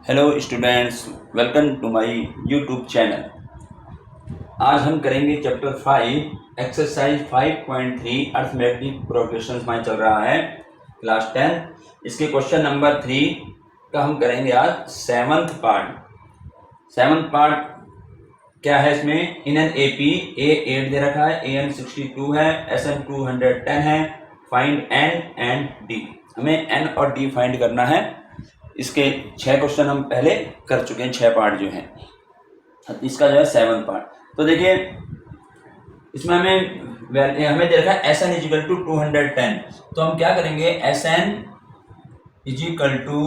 Hello students, welcome to my YouTube channel. आज हम करेंगे चैप्टर 5 एक्सरसाइज 5.3 अर्थमेटिक प्रोग्रेशंस में चल रहा है क्लास 10। इसके क्वेश्चन नंबर 3 का हम करेंगे आज सेवंथ पार्ट। क्या है इसमें? इन एन एपी ए 8 दे रखा है, ए एन 62 है, एस एन 210 है। Find N and D. हमें एन और डी फाइंड करना है। इसके 6 क्वेश्चन हम पहले कर चुके हैं, 6 पार्ट जो हैं। इसका जो है 7th पार्ट। तो देखिए इसमें हमें दे रखा है एस एन इजिकल टू 210। तो हम क्या करेंगे? एस एन इजिकल टू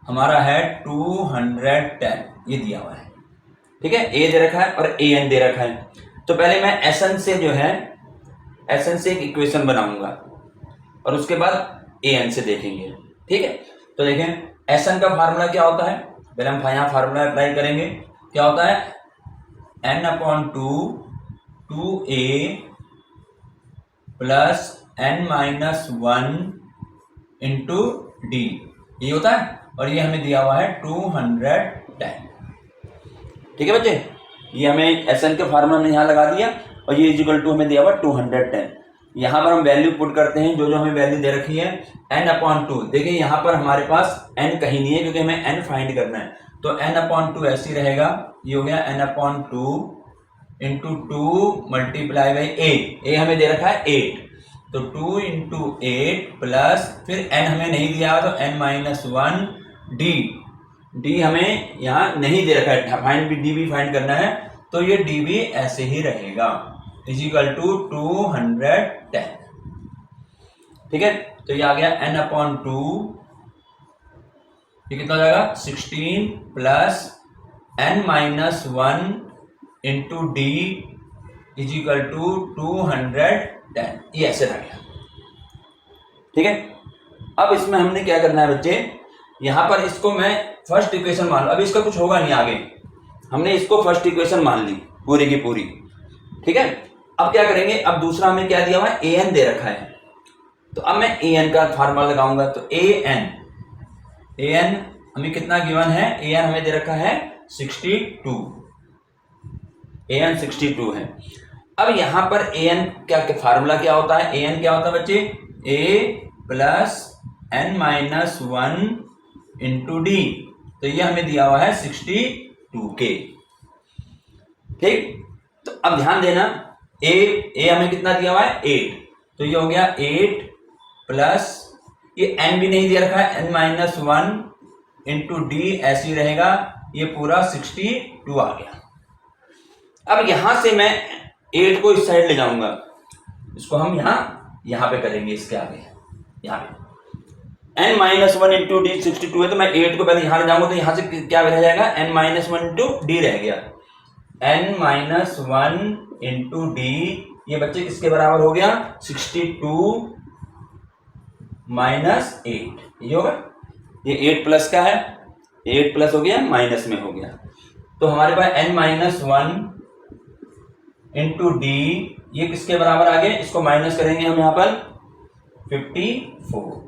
हमारा है 210, ये दिया हुआ है, ठीक है। ए दे रखा है और ए एन दे रखा है। तो पहले मैं एस एन से जो है एस एन से एक इक्वेशन बनाऊंगा और उसके बाद ए एन से देखेंगे, ठीक है। तो देखें एस एन का फार्मूला क्या होता है। पहले हम यहाँ फार्मूला अप्लाई करेंगे। क्या होता है? n upon 2 a plus n minus 1 into D, ये होता है। और ये हमें दिया हुआ है 210, ठीक है बच्चे। ये हमें एस एन के फार्मूला ने यहाँ लगा दिया और ये इजिकल टू हमें दिया हुआ 210। यहाँ पर हम वैल्यू पुट करते हैं, जो हमें वैल्यू दे रखी है n अपॉन 2। देखिए यहाँ पर हमारे पास n कहीं नहीं है क्योंकि हमें n फाइंड करना है। तो n अपॉन 2 ऐसे ही रहेगा। ये हो गया n upon 2 into 2 multiply by 8। ए हमें दे रखा है 8, तो 2 इंटू 8 प्लस फिर n हमें नहीं दिया तो n माइनस 1 डी हमें यहाँ नहीं दे रखा है। फाइंड डी भी फाइंड करना है, तो ये डी भी ऐसे ही रहेगा इजिकल टू 210, ठीक है। तो ये आ गया n अपॉन 2, ये कितना हो जाएगा 16 plus n minus 1 into D is equal to 210, ये ऐसे रह गया, ठीक है। अब इसमें हमने क्या करना है बच्चे, यहां पर इसको मैं फर्स्ट इक्वेशन मान लूं। अभी इसका कुछ होगा नहीं आगे, हमने इसको फर्स्ट इक्वेशन मान ली पूरी की पूरी, ठीक है। अब क्या करेंगे? अब दूसरा हमें क्या दिया हुआ है? ए एन दे रखा है। तो अब मैं ए एन का फार्मूला लगाऊंगा। तो ए एन हमें कितना गिवन है? ए एन हमें दे रखा है 62, ए एन 62 है। अब यहां पर ए एन क्या फार्मूला क्या होता है? ए एन क्या होता है बच्चे? A plus N minus 1 into D. तो ये हमें दिया हुआ है 62 के, ठीक। तो अब ध्यान देना, ए हमें कितना दिया हुआ है? 8। तो ये हो गया 8 प्लस ये n भी नहीं दिया रखा है, n माइनस 1 इंटू डी ऐसे ही रहेगा। ये पूरा 62 आ गया। अब यहां से मैं 8 को इस साइड ले जाऊंगा, इसको हम यहां पे करेंगे, इसके आगे यहाँ पे n माइनस 1 इंटू डी 62 है। तो मैं 8 को पहले यहां ले जाऊंगा, तो यहां से क्या रह जाएगा? n माइनस 1 इंटू डी रह गया। n माइनस 1 इंटू डी, ये बच्चे किसके बराबर हो गया? 62 माइनस 8, ये होगा। ये 8 प्लस का है, 8 प्लस हो गया, माइनस में हो गया। तो हमारे पास n माइनस 1 इंटू डी, ये किसके बराबर आ गए? इसको माइनस करेंगे हम यहाँ पर 54।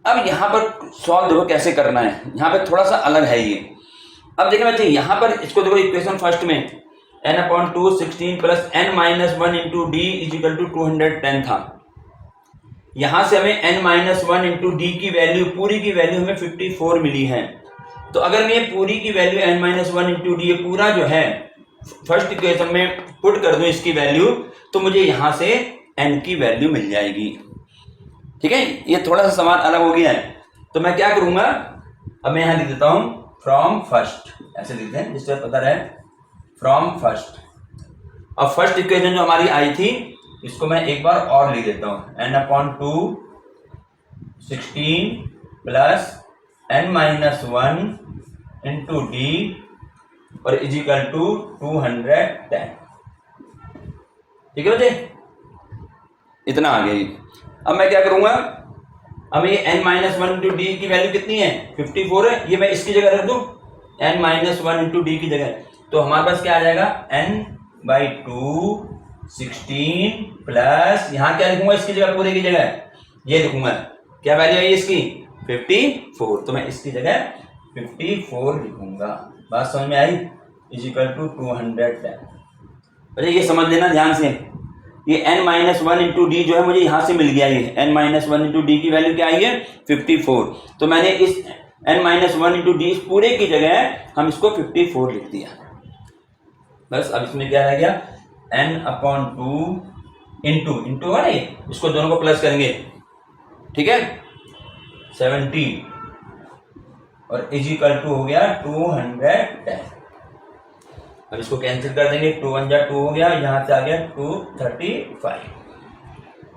अब यहां पर सॉल्व देखो कैसे करना है, यहां पे थोड़ा सा अलग है ये। अब देखिए बच्चे, यहां पर इसको देखो, इक्वेशन फर्स्ट में n upon 2 16 plus n minus 1 into D is equal to 210 था। यहां से हमें n माइनस 1 इंटू डी की वैल्यू, पूरी की वैल्यू हमें 54 मिली है। तो अगर मैं पूरी की value n minus 1 into D, ये पूरा जो है फर्स्ट इक्वेशन में पुट कर दूं इसकी वैल्यू, तो मुझे यहां से n की वैल्यू मिल जाएगी, ठीक है। ये थोड़ा सा सवाल अलग हो गया है। तो मैं क्या करूंगा, अब मैं यहां लिख देता हूं फ्रॉम फर्स्ट, ऐसे लिखते हैं जिससे पता रहे, फ्रॉम फर्स्ट। अब फर्स्ट इक्वेशन जो हमारी आई थी, इसको मैं एक बार और लिख देता हूं, n upon 2 16 plus n minus 1 into D और इजिकल टू 210, ठीक है बच्चे। इतना आ गया। अब मैं क्या करूंगा, अब ये n माइनस 1 इंटू डी की वैल्यू कितनी है? 54 है। ये मैं इसकी जगह रख दूं, n माइनस 1 इंटू डी की जगह। तो हमारे पास क्या आ जाएगा? n बाई 2 16 प्लस, यहां क्या लिखूंगा इसकी जगह? पूरे की जगह ये लिखूंगा, क्या वैल्यू है इसकी? 54, तो मैं इसकी जगह 54 लिखूंगा। बात समझ में आई? Is equal to 210। अरे ये समझ लेना ध्यान से, ये n-1 इंटू डी जो है मुझे यहाँ से मिल गया। ये n-1 इंटू डी की वैल्यू क्या आई है? 54। तो मैंने इस n-1 इंटू डी पूरे की जगह हम इसको 54 लिख दिया। बस अब इसमें क्या रह गया? n/2 इंटू है ना, इसको दोनों को प्लस करेंगे, ठीक है, 70 और इज इक्वल टू हो गया 210। अब इसको कैंसिल कर देंगे, 2 1 जा 2 हो गया, यहां से आ गया 235,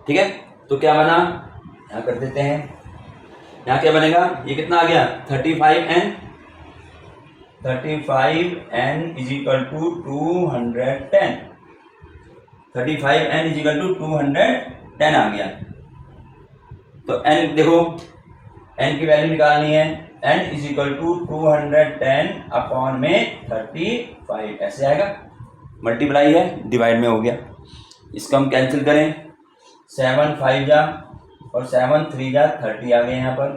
ठीक है। तो क्या बना, यहां कर देते हैं, यहां क्या बनेगा, ये कितना आ गया 35n, 35n is equal to 210, 35n is equal to 210 आ गया। तो n देखो, n की वैल्यू निकालनी है, n is equal to 210 upon में 35 ऐसे आएगा, मल्टीप्लाई है, डिवाइड में हो गया। इसको हम कैंसिल करें, 7 5 जा और 7 3 जा 30 आ गए यहाँ पर,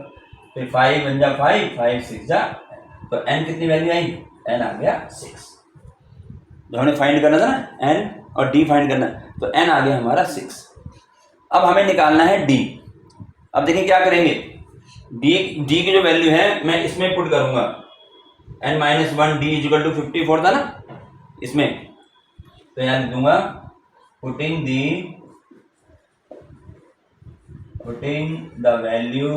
फिर 5 1 जा 5 5 6 जा, तो n कितनी वैल्यू आई, n आ गया 6। जो हमने फाइंड करना था ना n और d फाइंड करना, तो n आ गया हमारा 6। अब हमें निकालना है d। अब देखिए क्या करेंगे, d की जो वैल्यू है मैं इसमें पुट करूंगा, n-1 d इक्वल टू 54 था ना इसमें, तो यहाँ लिख दूंगा putting the value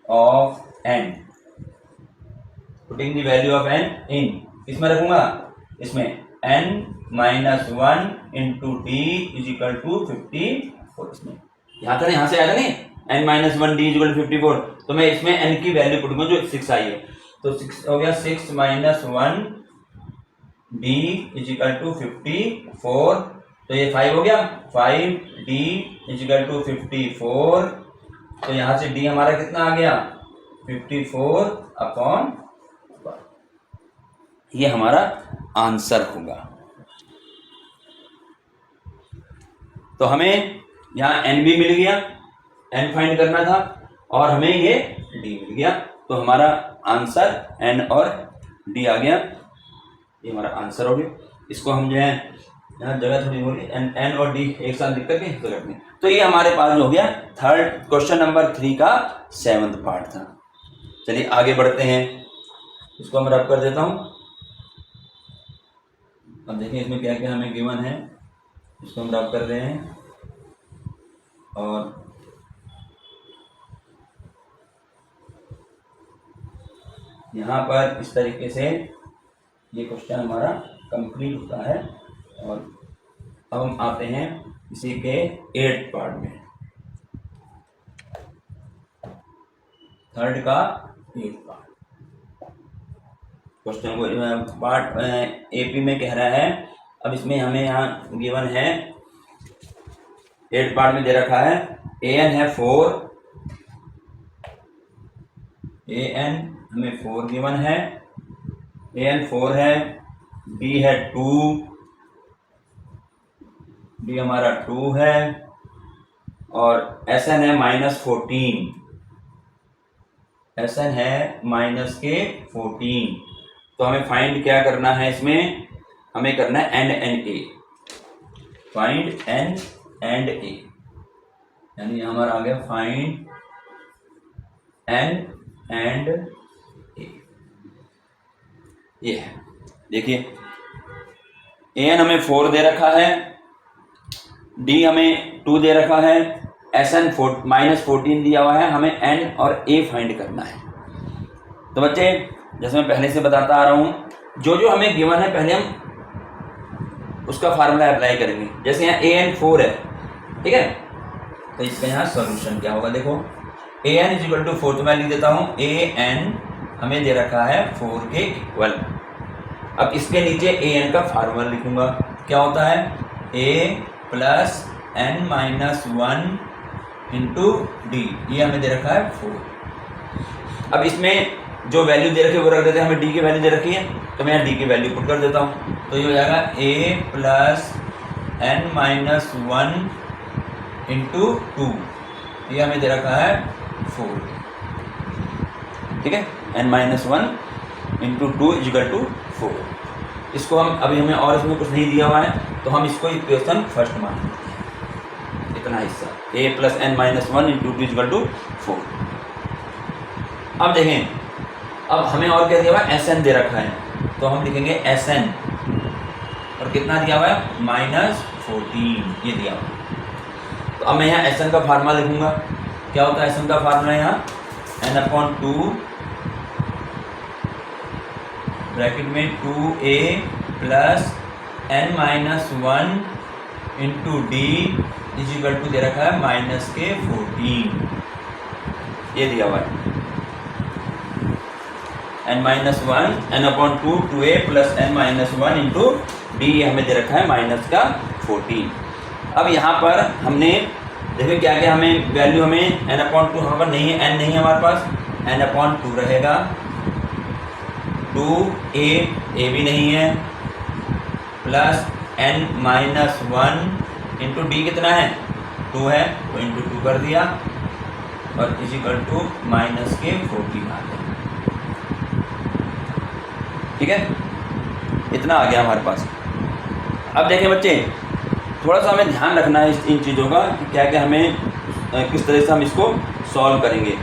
of n, putting the value of n in, इसमें रखूंगा, इसमें n-1 into D is equal to 54, इसमें यहाँ था, यहाँ से आया था नहीं, n-1 d इक्वल टू 54, तो मैं इसमें n की वैल्यू पुट करूंगा जो 6 आई है, तो 6 हो गया, 6 - 1 d इज इक्वल टू 54, तो ये 5 हो गया, 5 d इज इक्वल टू 54, तो यहाँ से d हमारा कितना आ गया 54 अपॉन, ये हमारा आंसर होगा। तो हमें यहाँ n भी मिल गया, n फाइंड करना था, और हमें ये d मिल गया, तो हमारा आंसर n और d आ गया, ये हमारा आंसर हो गया। इसको हम जो है यहाँ जगह थोड़ी होगी, n और d एक साथ लिख करके तो रखते हैं। तो ये हमारे पास हो गया क्वेश्चन नंबर 3 का 7th पार्ट था। चलिए आगे बढ़ते हैं, इसको मैं रब कर देता हूँ। अब देखिए इसमें क्या क्या हमें गिवन है, इसको हम रब कर रहे हैं, और यहाँ पर इस तरीके से ये क्वेश्चन हमारा कंप्लीट होता है। और अब हम आते हैं इसी के 8th पार्ट में, 3rd का 8th पार्ट। क्वेश्चन को पार्ट एपी में कह रहा है, अब इसमें हमें यहाँ गिवन है 8th पार्ट में दे रखा है, an है 4, an हमें 4 गिवन है, an 4 है, d है 2, d हमारा 2 है, और sn है -14, sn है -14। तो हमें फाइंड क्या करना है, इसमें हमें करना है n and a, find n and a, यानी हमारा आ गया फाइंड n and a। ये है, देखिए an हमें 4 दे रखा है, d हमें 2 दे रखा है, sn -14 दिया हुआ है, हमें n और a फाइंड करना है। तो बच्चे जैसे मैं पहले से बताता आ रहा हूँ, जो जो हमें गिवन है पहले हम उसका फार्मूला अप्लाई करेंगे। जैसे यहाँ an 4 है, ठीक है, तो इसका यहाँ सॉल्यूशन क्या होगा, देखो an इज इक्वल टू 4, तो मैं लिख देता हूँ an हमें दे रखा है 4 के इक्वल। अब इसके नीचे an का फार्मूला लिखूंगा, क्या होता है a plus n-1 into D, ये हमें दे रखा है 4। अब इसमें जो वैल्यू दे रखी है वो रख देते हैं, हमें डी की वैल्यू दे रखी है, तो मैं यहाँ डी की वैल्यू पुट कर देता हूँ, तो ये हो जाएगा a प्लस n-1 इंटू 2, ये हमें दे रखा है 4, ठीक है। n-1 into 2 is equal to 4। इसको हम अभी हमें और इसमें कुछ नहीं दिया हुआ है तो हम इसको इक्वेशन फर्स्ट मान लेते हैं, इतना हिस्सा a plus n-1 into 2 is equal to 4। अब देखें, अब हमें और क्या दिया हुआ है, Sn दे रखा है तो हम लिखेंगे Sn और कितना दिया हुआ है -14 ये दिया हुआ है। तो अब मैं यहाँ Sn का फार्मूला लिखूंगा। क्या होता है Sn का फार्मूला, यहाँ n/2 ब्रैकेट में 2a plus n-1 into D is equal to दे रखा है -14 ये दिया हुआ है। n-1 n/2 2a plus n-1 into D हमें दे रखा है -14। अब यहाँ पर हमने देखिए क्या क्या हमें वैल्यू, हमें n/2 यहाँ पर नहीं है, n नहीं है हमारे पास, n/2 रहेगा, 2a भी नहीं है, प्लस n-1 इंटू डी कितना है 2 है तो इंटू 2 कर दिया और इजिकल टू -14 आ गया, ठीक है। इतना आ गया हमारे पास। अब देखें बच्चे, थोड़ा सा हमें ध्यान रखना है इन चीज़ों का कि क्या क्या हमें किस तरह से हम इसको सॉल्व करेंगे।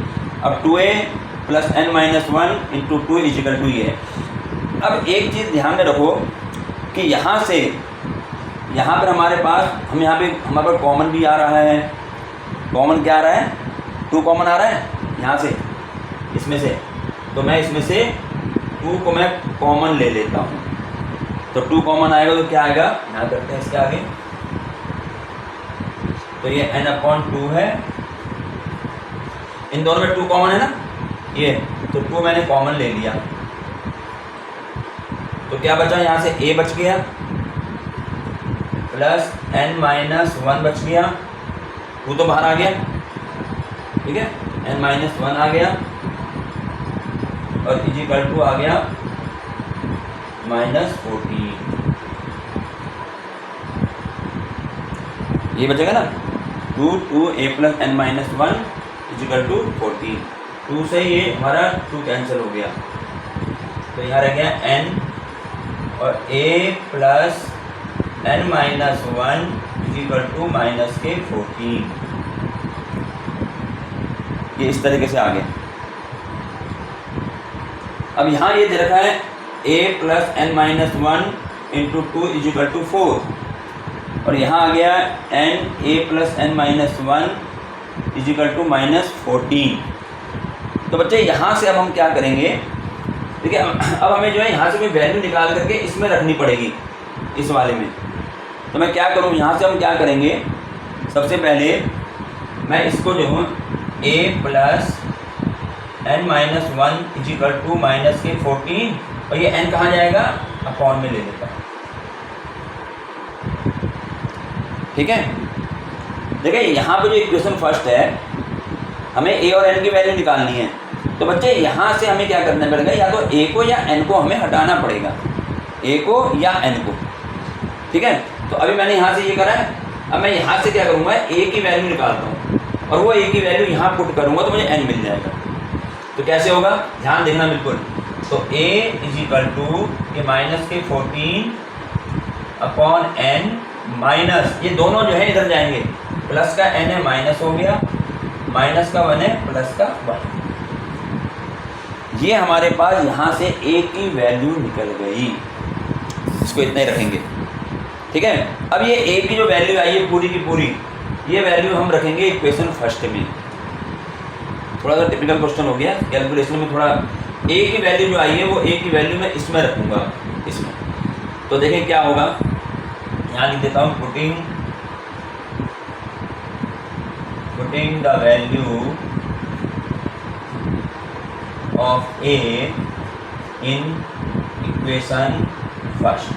अब 2a plus n-1 into 2 is equal to ये है। अब एक चीज़ ध्यान में रखो कि यहाँ से यहाँ पर हमारे पास हमारे पास कॉमन भी आ रहा है। कॉमन क्या आ रहा है, 2 कॉमन आ रहा है यहाँ से, इसमें से, तो मैं इसमें से 2 को मैं कॉमन ले लेता हूँ। तो 2 कॉमन आएगा तो क्या आएगा, यहाँ करते हैं इसके आगे, तो ये n/2 है, इन दोनों में 2 कॉमन है ना ये, तो 2 मैंने कॉमन ले लिया तो क्या बचा, यहाँ से a बच गया प्लस n-1 बच गया, 2 तो बाहर आ गया, ठीक है, n-1 आ गया और इजिकल टू आ गया -14 ये बचेगा ना, 2a plus n-1 is equal to 14। 2 से ये हमारा 2 कैंसिल हो गया तो यहाँ रह गया n और a plus n-1 is equal to -14। ये इस तरीके से आ गया। अब यहाँ ये दे रखा है a plus n-1 into 2 is equal to 4 और यहाँ आ गया a plus n-1 is equal to -14। तो बच्चे यहाँ से अब हम क्या करेंगे, देखिए अब हमें जो है यहाँ से कोई वैल्यू निकाल करके इसमें रखनी पड़ेगी, इस वाले में। तो मैं क्या करूँ, यहाँ से हम क्या करेंगे, सबसे पहले मैं इसको जो हूँ a plus n-1 is equal to -14 और ये n कहाँ जाएगा, अपॉन में ले लेता हूँ, ठीक है। देखिए यहाँ पे जो इक्वेशन फर्स्ट है, हमें a और n की वैल्यू निकालनी है। तो बच्चे यहाँ से हमें क्या करना पड़ेगा, या तो a को या n को हमें हटाना पड़ेगा, a को या n को, ठीक है। तो अभी मैंने यहाँ से ये करा है, अब मैं यहाँ से क्या करूँगा, a की वैल्यू निकालता हूँ और वो a की वैल्यू यहाँ पुट करूँगा तो मुझे n मिल जाएगा। तो कैसे होगा, ध्यान देखना बिल्कुल। तो a इजिकल टू ये -14 अपॉन n माइनस, ये दोनों जो है इधर जाएंगे, प्लस का n है माइनस हो गया, माइनस का 1 है प्लस का 1, ये हमारे पास यहाँ से a की वैल्यू निकल गई। इसको इतना ही रखेंगे, ठीक है। अब ये a की जो वैल्यू आई है पूरी की पूरी, ये वैल्यू हम रखेंगे इक्वेशन फर्स्ट में। थोड़ा सा टिपिकल क्वेश्चन हो गया, कैलकुलेशन में थोड़ा a की वैल्यू जो आई है वो a की वैल्यू मैं इसमें रखूँगा, इसमें। तो देखें क्या होगा, यहाँ लिख देता हूँ, putting the value of a in equation first.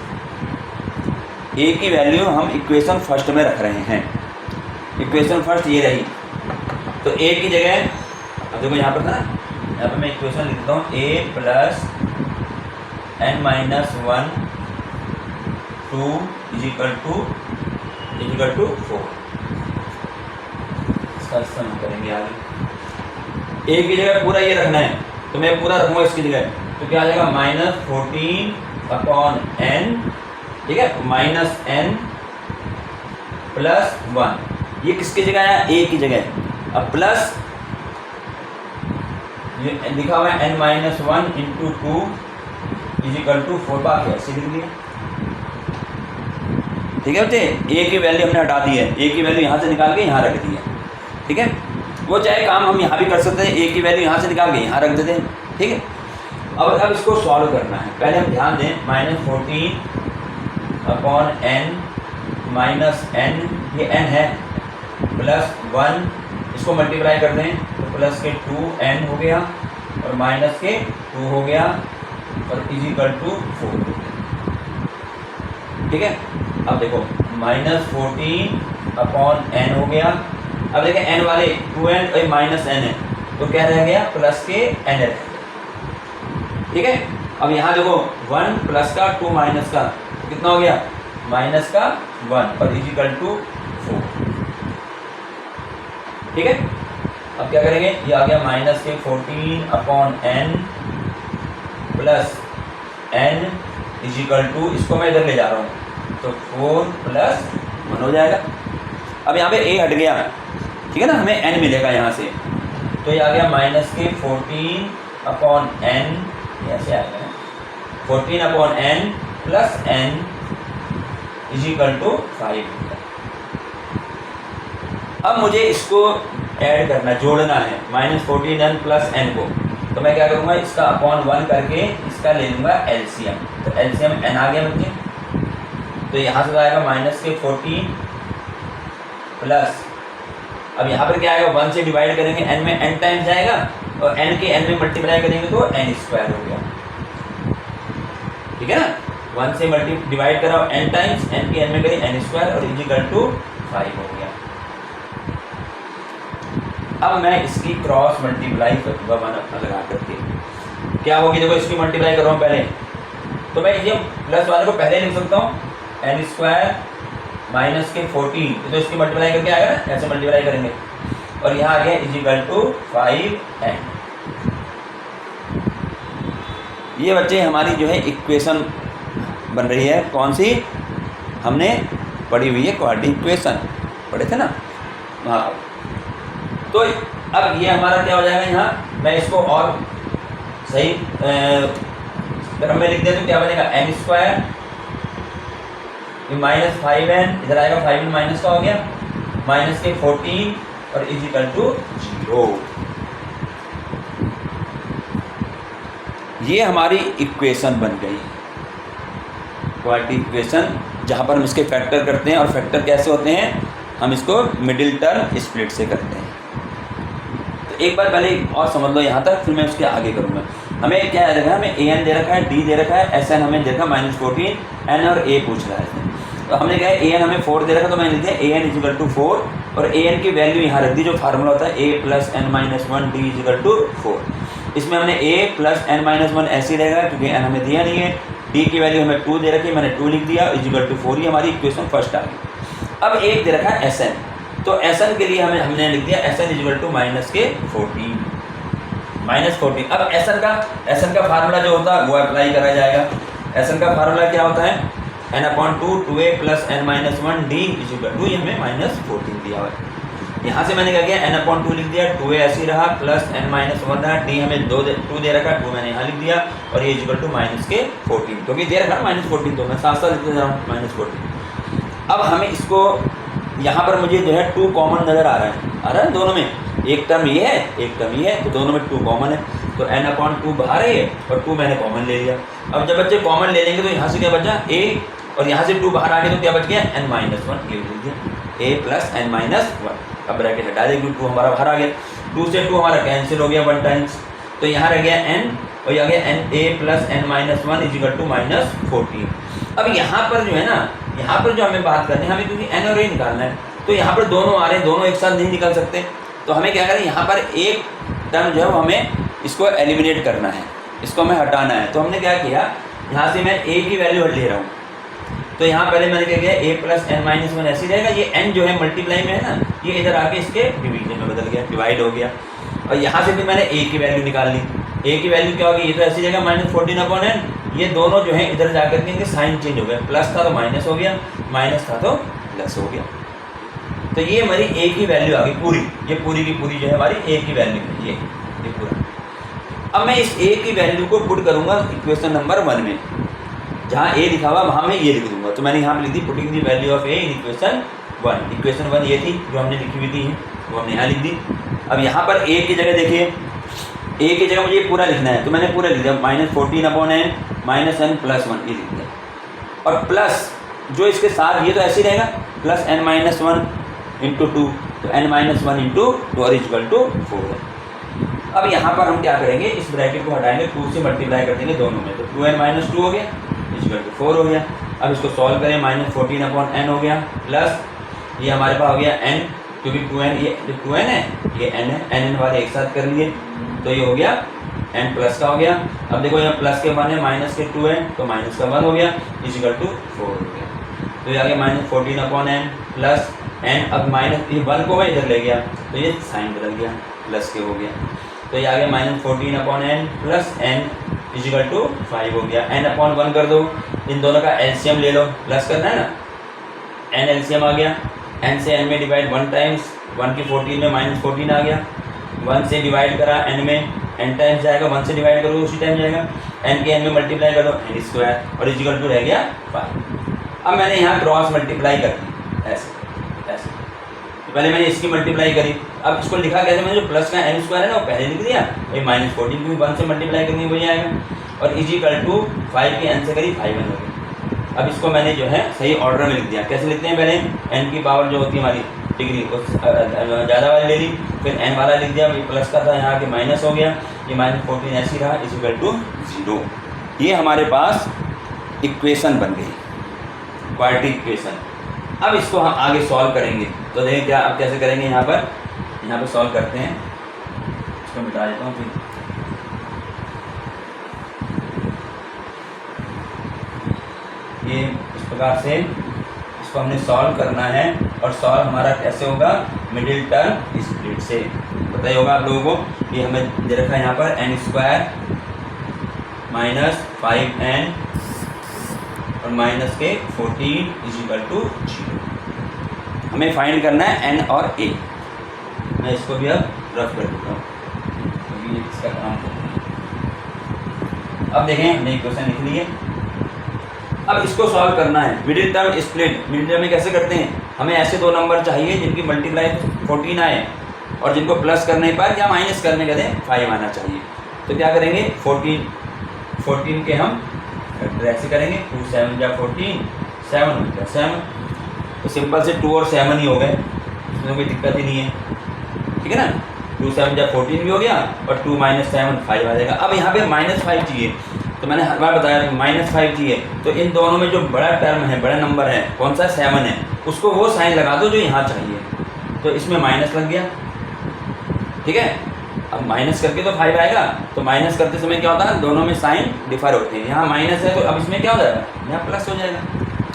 a की वैल्यू हम इक्वेशन फर्स्ट में रख रहे हैं, इक्वेशन फर्स्ट ये रही। तो a की जगह, अब देखो यहाँ पर था ना, यहाँ पर मैं इक्वेशन लिखता हूँ a plus n-1 2 is equal to 4। इसका इस्तेमाल करेंगे आगे। ए की जगह पूरा ये रखना है, तो मैं पूरा रखूँगा इसकी जगह, तो क्या आ जाएगा -14/n, ठीक है, -n + 1, ये किसकी जगह है, ए की जगह। अब प्लस ये लिखा हुआ है n - 1 × 2 = 4, बाकी ऐसे लिख दिया, ठीक है बच्चे। ए की वैल्यू हमने हटा दी है, ए की वैल्यू यहाँ से निकाल के यहाँ रख दी है, ठीक है। वो चाहे काम हम यहाँ भी कर सकते हैं, ए की वैल्यू यहाँ से निकाल के यहाँ रख देते हैं, ठीक है। अब इसको सॉल्व करना है, पहले हम ध्यान दें, -14/n -n, ये n है, +1, इसको मल्टीप्लाई कर दें तो प्लस के 2n हो गया और माइनस के 2 हो गया और = 4, ठीक है। अब देखो -14/n हो गया। अब देखिए n वाले 2n और -n है, तो क्या रह गया, प्लस के n रह गया, ठीक है। अब यहाँ देखो 1 प्लस का 2 माइनस का, तो कितना हो गया, -1 और = 4, ठीक है। अब क्या करेंगे, ये आ गया -14/n + n = इसको मैं इधर ले जा रहा हूँ, तो 4 + 1 हो जाएगा। अब यहाँ पे a हट गया, ठीक है ना, हमें n मिलेगा यहाँ से, तो ये आ गया -14/n, ऐसे आएगा 14/n + n = 5। अब मुझे इसको ऐड करना, जोड़ना है -14n + n को, तो मैं क्या करूँगा, इसका /1 करके इसका ले लूँगा एलसीएम, तो एलसीएम n आ गया बच्चे, तो यहाँ से आएगा -14 प्लस, अब यहाँ पर क्या आएगा, 1 से डिवाइड करेंगे, n में n टाइम्स जाएगा और n के n में मल्टीप्लाई करेंगे तो n² हो गया, ठीक है ना। 1 से डिवाइड करा n टाइम्स, n के n में करें n² और = 5 हो गया। अब मैं इसकी क्रॉस मल्टीप्लाई करूँगा 1 अपना लगा करके, क्या होगी, देखो इसकी मल्टीप्लाई कर रहा हूँ पहले, तो मैं ये प्लस वाले को पहले लिख सकता हूँ, n² माइनस के 14, तो इसकी मल्टीप्लाई करके आएगा ना, ऐसे मल्टीप्लाई करेंगे, और यहाँ आ गया = 5n। ये बच्चे हमारी जो है इक्वेशन बन रही है, कौन सी हमने पढ़ी हुई है, क्वाड्रेटिक इक्वेशन पढ़े थे ना, हाँ। तो अब ये हमारा क्या हो जाएगा, यहाँ मैं इसको और सही क्रम में लिख दें तो क्या बनेगा, n² -5n, इधर आएगा 5n माइनस का हो गया, माइनस के 14 और = 0। ये हमारी इक्वेशन बन गई, क्वाड्रेटिक इक्वेशन, जहाँ पर हम इसके फैक्टर करते हैं, और फैक्टर कैसे होते हैं, हम इसको मिडिल टर्म स्प्लिट से करते हैं। तो एक बार पहले और समझ लो यहाँ तक, फिर मैं उसके आगे करूँगा। हमें क्या दे रखा है, हमें an दे रखा है, d दे रखा है, sn हमें दे रखा है -14, n और a पूछ रहा है, तो हमने क्या है, an हमें 4 दे रखा, तो मैंने लिख दिया an = 4 और an की वैल्यू यहाँ रख दी, जो फार्मूला होता है a + n - 1 d = 4। इसमें हमने a + n - 1 ऐसे ही रहेगा, क्योंकि n हमें दिया नहीं है, d की वैल्यू हमें 2 दे रखी है, मैंने 2 लिख दिया, = 4, ही हमारी इक्वेशन फर्स्ट आ गई। अब एक दे रखा है sn, तो sn के लिए हमने लिख दिया sn = -14। अब sn का फार्मूला जो होता है वो अप्लाई करा जाएगा। sn का फार्मूला क्या होता है, n/2 2a + n - 1 d = ये हमें -14 दिया हुआ है। यहाँ से मैंने क्या किया, n/2 लिख दिया, 2a ऐसे ही रहा, + n - 1 रहा, d हमें 2 दे रखा, 2 मैंने यहाँ लिख दिया, और ये = -14, क्योंकि दे रखा -14, तो मैं साथ साथ लिख दे रहा हूँ -14। अब हमें इसको यहाँ पर मुझे जो है 2 कॉमन नज़र आ रहा है दोनों में, एक टर्म ये है, एक टर्म ये है, तो दोनों में 2 कॉमन है, तो n/2 बाहर है ये, और 2 मैंने कॉमन ले लिया। अब जब बच्चे कॉमन ले लेंगे तो यहाँ से क्या बचा, a, और यहाँ से 2 बाहर आ गए, तो क्या बच गया, n - 1, ये लिख दिया, a + n - 1। अब ब्रैकेट हटा देंगे, 2 हमारा बाहर आ गया, 2 से 2 हमारा कैंसिल हो गया 1 टाइम्स, तो यहाँ रह गया n, और यहाँ गया a + n - 1 = -14। अब यहाँ पर जो है ना, यहाँ पर जो हमें बात करनी है, हमें क्योंकि n और a निकालना है, तो यहाँ पर दोनों आ रहे हैं, दोनों एक साथ नहीं निकल सकते, तो हमें क्या करें, यहाँ पर एक टर्म जो है वो हमें इसको एलिमिनेट करना है, इसको हमें हटाना है। तो हमने क्या किया, यहाँ से मैं a की वैल्यू ले रहा हूँ, तो यहाँ पहले मैंने क्या किया, a + n - 1 ऐसे रहेगा, ये n जो है मल्टीप्लाई में है ना, ये इधर आके इसके डिवीजन में बदल गया, डिवाइड हो गया। और यहाँ से भी मैंने ए की वैल्यू निकाल ली। ए की वैल्यू क्या होगी, ये तो ऐसी जगह -14/n, ये दोनों जो है इधर जाकर के इनके साइन चेंज हो गए, प्लस था तो माइनस हो गया, माइनस था तो प्लस हो गया। तो ये हमारी ए की वैल्यू आ गई पूरी, ये पूरी की पूरी जो है हमारी ए की वैल्यू है ये पूरा। अब मैं इस ए की वैल्यू को पुट करूँगा इक्वेशन नंबर 1 में, जहाँ ए लिखा हुआ वहाँ मैं ये लिख दूंगा। तो मैंने यहाँ पे लिख दी putting the value of A in equation 1। Equation 1 ये थी जो हमने लिखी हुई थी, वो हमने यहाँ लिख दी। अब यहाँ पर ए की जगह देखिए, ए की जगह मुझे पूरा लिखना है, तो मैंने पूरा लिख दिया -14/n -n + 1 ये लिख दिया। और प्लस जो इसके साथ ये तो ऐसे ही रहेगा, प्लस n - 1 × 2, तो n - 1 × 2 और = 4 है। अब यहाँ पर हम क्या करेंगे, इस ब्रैकेट को हटाएंगे, 2 से मल्टीप्लाई कर देंगे दोनों में, तो 2n - 2 हो गया = 4 हो गया। अब इसको सॉल्व करें, -14/n हो गया, प्लस ये हमारे पास हो गया n, क्योंकि 2n ये 2n है, ये n है, n वाले एक साथ कर लिए, तो ये हो गया n प्लस का हो गया। अब देखो यहाँ प्लस के 1 है, माइनस के 2n, तो माइनस का 1 हो गया = 4 हो गया। तो ये आ गया -14/n प्लस n। अब माइनस ये 1 को मैं इधर ले गया, तो ये साइन बदल गया, प्लस के हो गया। तो ये आ गया -14/n प्लस n = 5 हो गया। n/1 कर दो, इन दोनों का एलसीएम ले लो, प्लस करना है ना, n एलसीएम आ गया, n से n में डिवाइड 1 टाइम्स, 1 की 14 में -14 आ गया, 1 से डिवाइड करा n में, n टाइम्स जाएगा, 1 से डिवाइड करो उसी टाइम जाएगा, n के n में मल्टीप्लाई कर दो n² और = रह गया 5। अब मैंने यहाँ क्रॉस मल्टीप्लाई कर दी, ऐसे ऐसे, तो पहले मैंने इसकी मल्टीप्लाई करी। अब इसको लिखा कैसे, मैंने जो प्लस का n² है ना वो पहले लिख दिया, ये -14 क्योंकि 1 से मल्टीप्लाई करनी वही आएगा, और = 5 की n से करी 5n हो गई। अब इसको मैंने जो है सही ऑर्डर में लिख दिया। कैसे लिखते हैं, पहले n की पावर जो होती है हमारी डिग्री उस ज़्यादा वाली ले ली, फिर n वाला लिख दिया, ये प्लस का था यहाँ के माइनस हो गया, ये -14 ऐसी रहा = 0। ये हमारे पास इक्वेशन बन गई, क्वाड्रेटिक इक्वेशन। अब इसको हम आगे सॉल्व करेंगे, तो देखें क्या अब कैसे करेंगे। यहाँ पर सॉल्व करते हैं, इसको मिटा देता हूँ फिर। ये इस प्रकार से इसको हमने सॉल्व करना है, और सॉल्व हमारा कैसे होगा, मिडिल टर्म स्प्लिट से। बताइए होगा आप लोगों को, ये हमें दे रखा है यहाँ पर n² - 5n और माइनस के 14 = 0। हमें फाइंड करना है n और a। मैं इसको भी अब रफ कर देता हूँ, क्योंकि इसका काम करना है। अब देखें हमने इक्वेशन लिख ली है, अब इसको सॉल्व करना है। Middle term split, middle term में कैसे करते हैं, हमें ऐसे दो नंबर चाहिए जिनकी मल्टीप्लाई 14 आए और जिनको प्लस करने पर या माइनस करने के लिए 5 आना चाहिए। तो क्या करेंगे, 14 के हम फैक्टर ऐसे करेंगे, 2 7 जा 14, 7 हो गया 7, तो सिंपल से 2 और 7 ही हो गए, इसमें कोई दिक्कत ही नहीं है, ठीक है ना। 2 7 जा 14 भी हो गया, और 2 - 7 5 आ जाएगा। अब यहाँ पे -5 चाहिए, तो मैंने हर बार बताया -5 चाहिए, तो इन दोनों में जो बड़ा टर्म है, बड़ा नंबर है, कौन सा 7 है, उसको वो साइन लगा दो जो यहाँ चाहिए। तो इसमें माइनस लग गया, ठीक है। अब माइनस करके तो 5 आएगा, तो माइनस करते समय क्या होता है, दोनों में साइन डिफर होते हैं। यहाँ माइनस है तो अब इसमें क्या हो जाएगा, यहाँ प्लस हो जाएगा।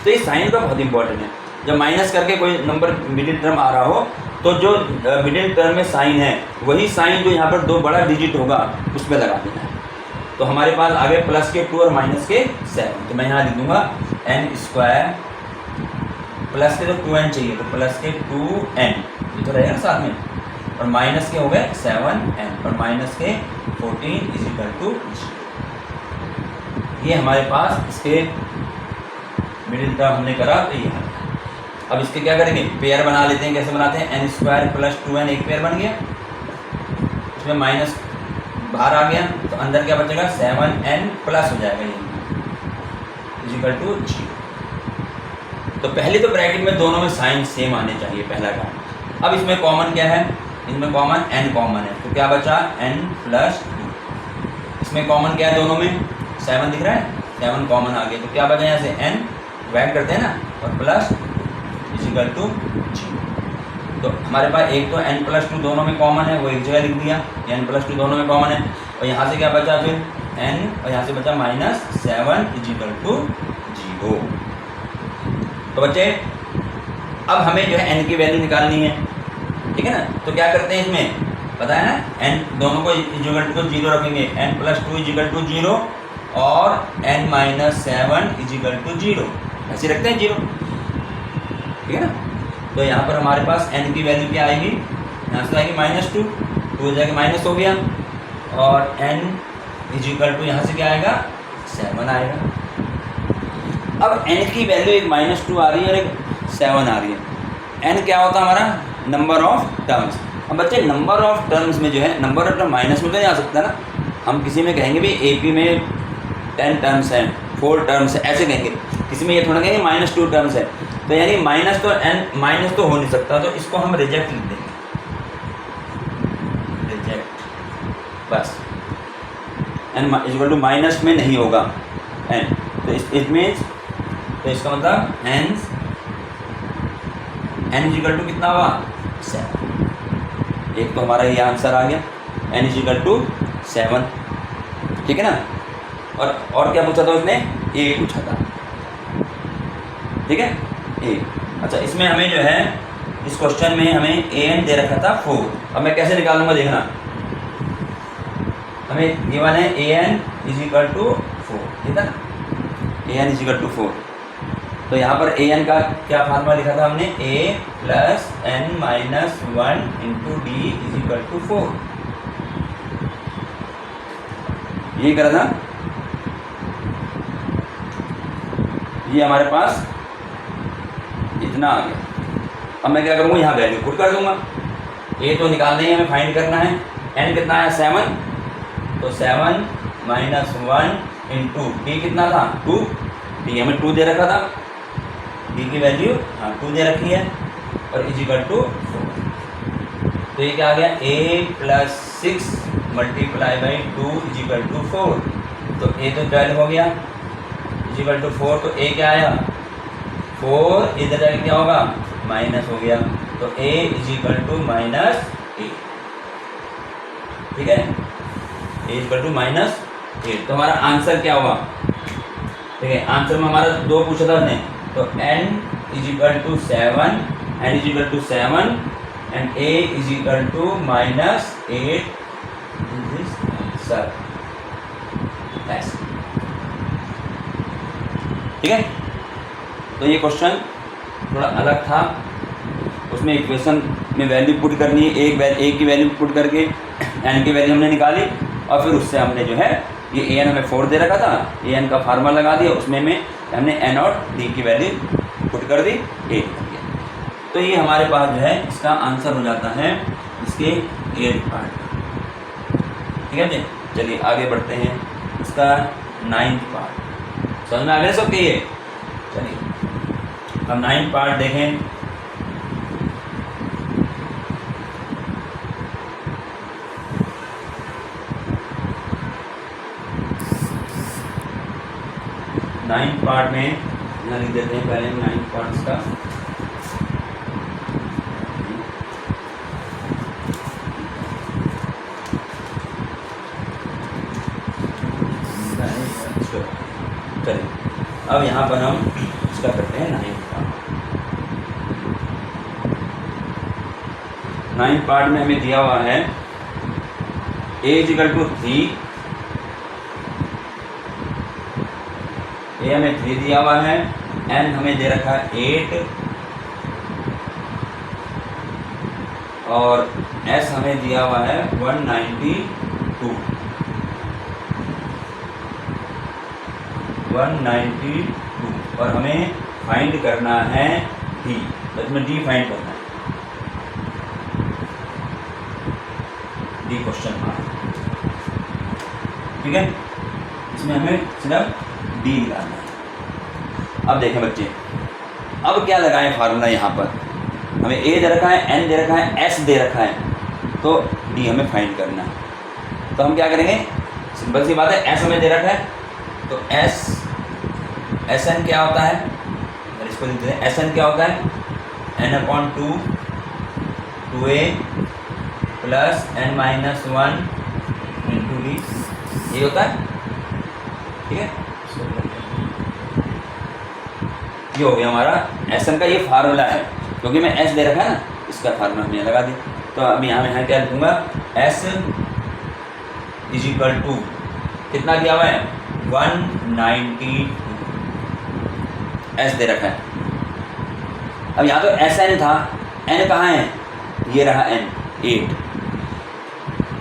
तो ये साइन का बहुत इंपॉर्टेंट है। जब माइनस करके कोई नंबर मिडिल टर्म आ रहा हो, तो जो मिडिल टर्म में साइन है वही साइन जो यहाँ पर 2 बड़ा डिजिट होगा उसमें लगा देना है। तो हमारे पास आ गए प्लस के 2 और माइनस के 7, तो मैं यहाँ लिख दूंगा n², प्लस के तो 2n चाहिए, तो प्लस के 2n ये तो रहेगा ना साथ में, और माइनस के हो गए 7n और माइनस के 14 = 0। ये हमारे पास इसके मिडिल टर्म हमने करा, तो ये है। अब इसके क्या करेंगे, पेयर बना लेते हैं। कैसे बनाते हैं, n² + 2n एक पेयर बन गया, इसमें माइनस बाहर आ गया, तो अंदर क्या बचेगा 7n प्लस हो जाएगा, ये = 0। तो पहले तो ब्रैकेट में दोनों में साइन सेम आने चाहिए, पहला काम। अब इसमें कॉमन क्या है, इसमें कॉमन n कॉमन है, तो क्या बचा n + 2। इसमें कॉमन क्या है, दोनों में 7 दिख रहा है, 7 कॉमन आ गया, तो क्या बचा यहाँ से n डिवाइड करते हैं ना, और प्लस = 0। तो हमारे पास एक तो n + 2 दोनों में कॉमन है, वो एक जगह लिख दिया, n + 2 दोनों में कॉमन है, और यहाँ से क्या बचा फिर n, और यहाँ से बचा -7 = 0। तो बच्चे अब हमें जो है n की वैल्यू निकालनी है, ठीक है ना। तो क्या करते हैं, इसमें पता है ना, n दोनों को इजिकल टू 0 रखेंगे, n+2 इजिकल टू 0 और n-7 इजिकल टू 0, ऐसे रखते हैं 0, ठीक है ना। तो यहाँ पर हमारे पास n की वैल्यू क्या आएगी, यहाँ से आएगी -2, 2 हो जाएगा माइनस हो गया, और n इजिकल टू यहाँ से क्या आएगा 7 आएगा। अब n की वैल्यू एक -2 आ रही है और एक 7 आ रही है। n क्या होता है हमारा, नंबर ऑफ टर्म्स। अब बच्चे नंबर ऑफ टर्म्स में जो है, नंबर ऑफ टर्म माइनस में तो नहीं आ सकता ना, हम किसी में कहेंगे भी AP में 10 टर्म्स हैं, 4 टर्म्स है, ऐसे कहेंगे, किसी में ये थोड़ा कहेंगे -2 टर्म्स है, तो यानी माइनस तो हो नहीं सकता, तो इसको हम रिजेक्ट लिख देंगे, रिजेक्ट, बस n इक्वल टू माइनस में नहीं होगा n, तो इट मीन्स, तो इसका मतलब n इक्वल टू कितना हुआ 7, एक तो हमारा ये आंसर आ गया, n इक्वल टू 7, ठीक है ना। और क्या पूछा था उसने, a पूछा था, ठीक है a। अच्छा, इसमें हमें जो है, इस क्वेश्चन में हमें an दे रखा था 4, अब मैं कैसे निकालूंगा देखना, हमें ये वाला है an इक्वल टू 4, ठीक है ना, an इक्वल टू 4, तो यहाँ पर an का क्या फार्मूला लिखा था हमने, a plus n-1 into D equal to 4, यही करा था। ये हमारे पास इतना आ गया। अब मैं क्या करूँगा, यहाँ वैल्यू पुट कर दूंगा, a तो निकालना ही हमें, फाइंड करना है, n कितना है 7, तो 7 -1 इंटू डी कितना था 2, डी हमें 2 दे रखा था, डी की वैल्यू 2 दे रखी है, और इजिकल टू 4, तो ये क्या आ गया, a plus 6 multiply by 2 is equal to 4, तो a तो 12 हो गया इजिकल टू 4, तो a क्या आया 4, इधर जाके क्या होगा माइनस हो गया, तो a इजिकल टू -8, ठीक है, a इजिकल टू -8, तो हमारा आंसर क्या हुआ, ठीक है, आंसर में हमारा 2 पूछा था उसने, तो n is equal to 7, n is equal to 7 and a is equal to -8, answer, ठीक है। तो ये क्वेश्चन थोड़ा अलग था, उसमें इक्वेशन में वैल्यू पुट करनी है, एक की वैल्यू पुट करके n की वैल्यू हमने निकाली, और फिर उससे हमने जो है, ये an हमें 4 दे रखा था, an का फार्मूला लगा दिया, उसमें में हमने n और d की वैल्यू पुट कर दी, a कर दिया, तो ये हमारे पास जो है इसका आंसर हो जाता है, इसके a पार्ट, ठीक है जी। चलिए आगे बढ़ते हैं, इसका 9th पार्ट समझ में आ गया सबके ये। चलिए हम 9th पार्ट देखें। नाइन्थ पार्ट में यहाँ लिख देते हैं पहले 9th पार्ट का। चलिए अब यहाँ पर हम इसका करते हैं 9th पार्ट में हमें दिया हुआ है a इक्वल टू 3, a हमें 3 दिया हुआ है, n हमें दे रखा है 8 और s हमें दिया हुआ है 192 और हमें फाइंड करना है d, तो इसमें d फाइंड करना है, d क्वेश्चन मार्क, ठीक है, इसमें हमें सिर्फ d निकालना है। अब देखें बच्चे, अब क्या लगाएं फार्मूला, यहाँ पर हमें a दे रखा है, n दे रखा है, s दे रखा है, तो d हमें फाइंड करना है। तो हम क्या करेंगे, सिंपल सी बात है, s हमें दे रखा है, तो Sn क्या होता है, अगर इसको लिखते हैं Sn क्या होता है, n/2 2a plus n-1 into D, ये होता है, ठीक है। ये हो गया हमारा Sn का ये फार्मूला है, क्योंकि मैं s दे रखा है ना, इसका फार्मूला हमने लगा दिया। तो अब यहाँ मैं क्या लिखूँगा, एस इज इक्वल टू कितना दिया हुआ है 192 एस दे रखा है। अब यहाँ तो एस एन था, एन कहाँ है, ये रहा एन 8,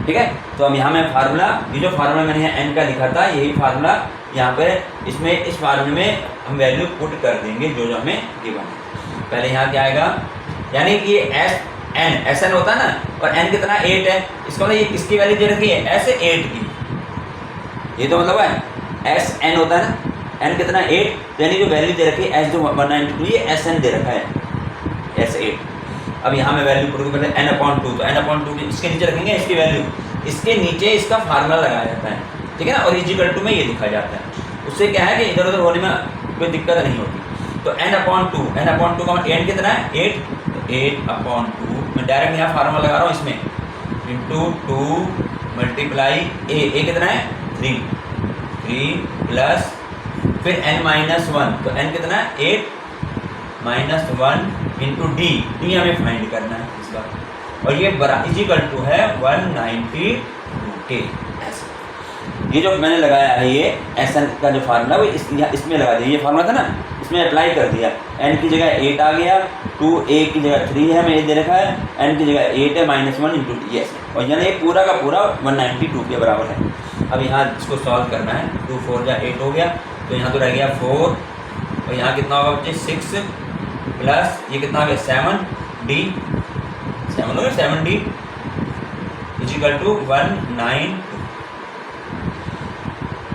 ठीक है। तो अब यहाँ मैं फार्मूला, ये जो फार्मूला मैंने यहाँ एन का लिखा था यही फार्मूला यहाँ पे इसमें इस फार्मूले में हम वैल्यू पुट कर देंगे जो जो हमें गिवन है। पहले यहाँ क्या आएगा, यानी कि ये एस एन होता है ना, और एन कितना 8 है, इसका मतलब ये किसकी वैल्यू दे रखी है एस 8 की, ये तो मतलब है एस एन होता है ना, एन कितना 8, तो यानी जो वैल्यू दे रखी है एस जो 192 ये एस एन दे रखा है एस 8। अब यहाँ में वैल्यू पुट करते हैं n/2, तो n/2 इसके नीचे रखेंगे इसकी वैल्यू, इसके नीचे इसका फार्मूला लगाया जाता है, ठीक है ना, और इक्वल टू में ये लिखा जाता है। उससे क्या है कि इधर उधर होने में कोई दिक्कत नहीं होती। तो n/2 का एन कितना है 8, तो 8/2 मैं डायरेक्ट यहाँ फार्मूला लगा रहा हूँ इसमें इंटू 2 मल्टीप्लाई ए कितना है 3 प्लस फिर n-1, तो n कितना है 8 - 1 इंटू डी हमें फाइंड करना है इसका, और ये इक्वल टू है 192 के। ये जो मैंने लगाया है ये एस एन का जो फार्मूला वो इसमें लगा दिया, ये फार्मूला था ना इसमें अप्लाई कर दिया। n की जगह 8 आ गया, 2a की जगह 3 है, मैं ये दे रखा है, n की जगह 8 है -1 इंटू डी, और यानी ये पूरा का पूरा 192 के बराबर है। अब यहाँ इसको सॉल्व करना है, 2 4 जा 8 हो गया, तो यहाँ तो रह गया 4, और यहाँ कितना होगा बच्चे 6 प्लस ये कितना आ गया 7d, 7 हो गया 7d इक्वल टू 192।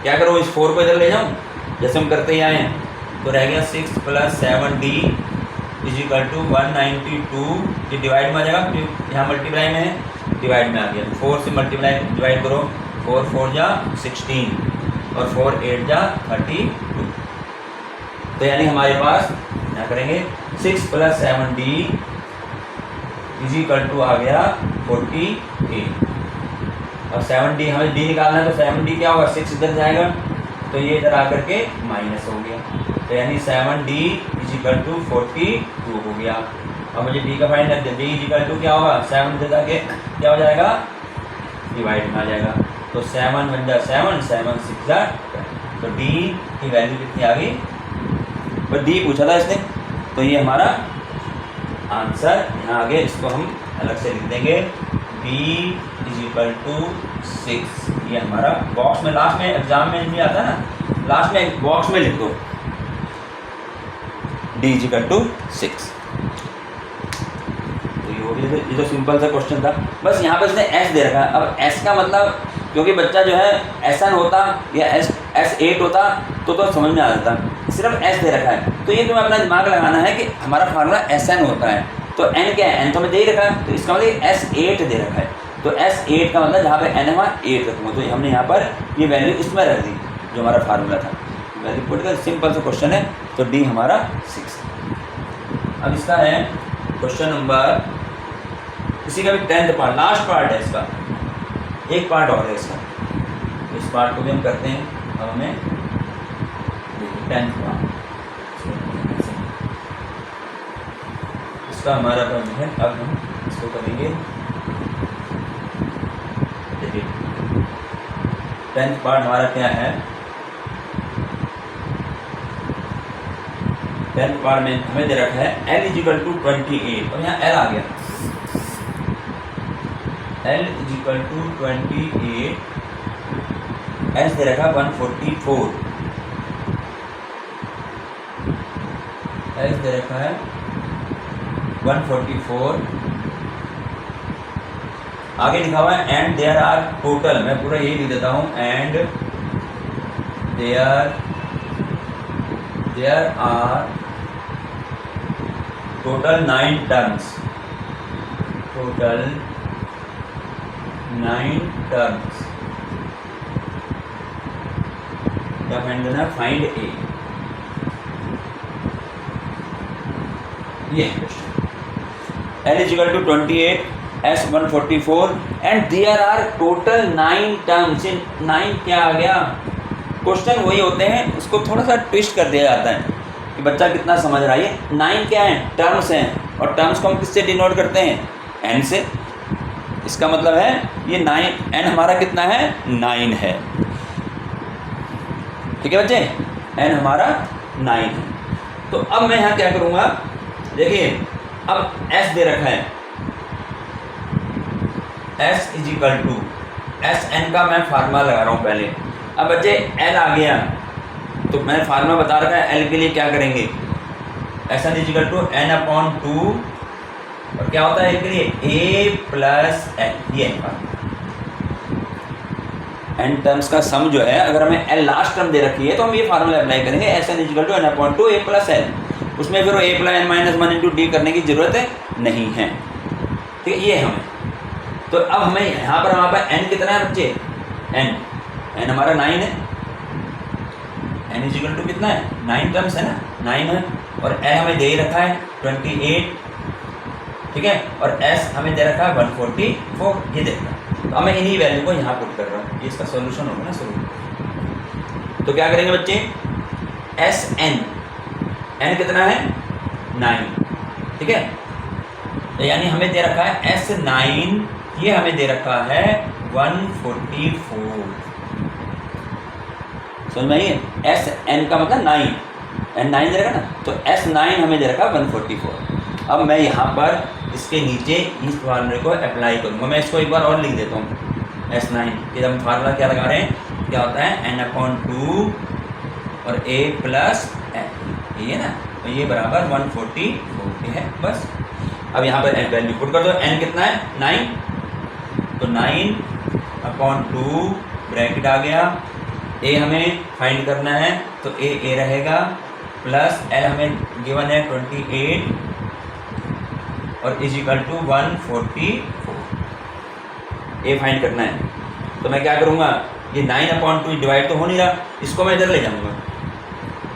क्या करो इस 4 को इधर ले जाऊँ जैसे हम करते ही आए हैं, तो रह गया 6 प्लस 7d इक्वल टू 192, ये डिवाइड में आ जाएगा, यहाँ मल्टीप्लाई में है डिवाइड में आ गया, 4 से मल्टीप्लाई डिवाइड करो, 4 4 जा 16 और 4 8 जा 32, तो यानी हमारे पास क्या करेंगे 6 प्लस 7d इक्वल टू आ गया 48। अब 7d हमें d निकालना है, तो 7d क्या होगा 6 इधर जाएगा, तो ये इधर आकर के माइनस हो गया, तो यानी 7d इक्वल टू 42 हो गया। अब मुझे d का फाइंड करते हैं, d इक्वल टू क्या होगा 7 इधर जाके क्या हो जाएगा डिवाइड में आ जाएगा, तो 7 बन जा 7 7 6 जा, तो d की वैल्यू कितनी आ गई, पर d पूछा था इसने, तो ये हमारा आंसर यहाँ आगे इसको हम अलग से लिख देंगे b इक्वल टू 6, ये हमारा बॉक्स में लास्ट में एग्जाम में भी आता है ना, लास्ट में बॉक्स में लिख दो d इक्वल टू 6। ये तो सिंपल सा क्वेश्चन था, बस यहाँ पर इसने s दे रखा है। अब s का मतलब क्योंकि बच्चा जो है SN होता या S8 होता तो समझ में आ जाता, सिर्फ s दे रखा है, तो ये तुम्हें अपना दिमाग लगाना है कि हमारा फार्मूला SN होता है, तो n क्या है, n तो मैं दे ही रखा है, तो इसका मतलब S8 दे रखा है, तो S8 का मतलब जहाँ पे n है वहाँ 8 रखूँगा, तो हमने यहाँ पर ये वैल्यू इसमें रख दी जो हमारा फार्मूला था, वैल्यू पुट कर, सिंपल सा क्वेश्चन है, तो D हमारा 6। अब इसका है क्वेश्चन नंबर, इसी का भी 10th पार्ट, लास्ट पार्ट है इसका, एक पार्ट और है इसका, तो इस पार्ट को भी हम करते हैं। अब हमें 10th पार्ट इसका हमारा बन है, अब हम इसको करेंगे 10th पार्ट हमारा क्या है, 10th पार्ट में हमें दे रखा है L इक्वल टू 28, और यहाँ L आ गया, L इक्वल टू 28, S दे रखा 144, S दे रखा है 144, आगे लिखा हुआ है एंड देयर आर टोटल, मैं पूरा यही लिख देता हूँ, and there are total 9 terms, total 9 terms, क्या फाइंड करना है, फाइंड ए, ये L equal to 28, S 144 and there are total 9 terms, 9 क्या आ गया, क्वेश्चन वही होते हैं, उसको थोड़ा सा ट्विस्ट कर दिया जाता है कि बच्चा कितना समझ रहा है। ये 9 क्या है, टर्म्स हैं, और टर्म्स को हम किससे डिनोट करते हैं, n से, इसका मतलब है ये 9 n हमारा कितना है 9 है। ठीक है बच्चे, n हमारा 9 है। तो अब मैं यहाँ क्या करूँगा, देखिए अब s दे रखा है, s is equal to S N का मैं फार्मूला लगा रहा हूँ पहले। अब बच्चे l आ गया तो मैंने फार्मूला बता रखा है, l के लिए क्या करेंगे, S N is equal to n upon 2 और क्या होता है इसके लिए a प्लस n, ये n टर्म्स का सम जो है, अगर हमें l लास्ट टर्म दे रखी है तो हम ये फार्मूला अप्लाई करेंगे, S N is equal to n upon 2 a plus n। उसमें फिर a plus n minus 1 into D करने की जरूरत नहीं है। ठीक है, ये हमें तो अब हमें यहाँ पर हमारे पास n कितना है बच्चे, n हमारा 9 है, n इज इक्वल टू कितना है 9 टर्म्स है ना, 9 है, और l हमें दे ही रखा है 28, ठीक है, और s हमें दे रखा है 144, ये देखना। तो मैं इन्हीं वैल्यू को यहाँ पुट कर रहा हूँ, ये इसका सॉल्यूशन होगा ना शुरू। तो क्या करेंगे बच्चे, एस n कितना है 9, ठीक है, तो यानी हमें दे रखा है S9, ये हमें दे रखा है 144। समझ में आइए, SN का मतलब 9, N9 दे रखा ना, तो S9 हमें दे रखा 144। अब मैं यहाँ पर इसके नीचे इस फार्मूले को अप्लाई करूँगा। मैं इसको एक बार और लिख देता हूँ, S9 ये हम फार्मूला क्या लगा रहे हैं, क्या होता है n अपॉन 2 और a प्लस n, ये ना, तो ये बराबर 144 है बस। अब यहाँ पर वैल्यू पुट कर दो, n कितना है 9, तो 9 अपॉन 2 ब्रैकेट आ गया, a हमें फाइंड करना है तो a रहेगा, प्लस l हमें गिवन है 28 और is equal to 144, a find करना है। तो मैं क्या करूँगा, ये 9 अपॉन 2 डिवाइड तो हो नहीं रहा, इसको मैं इधर ले जाऊँगा,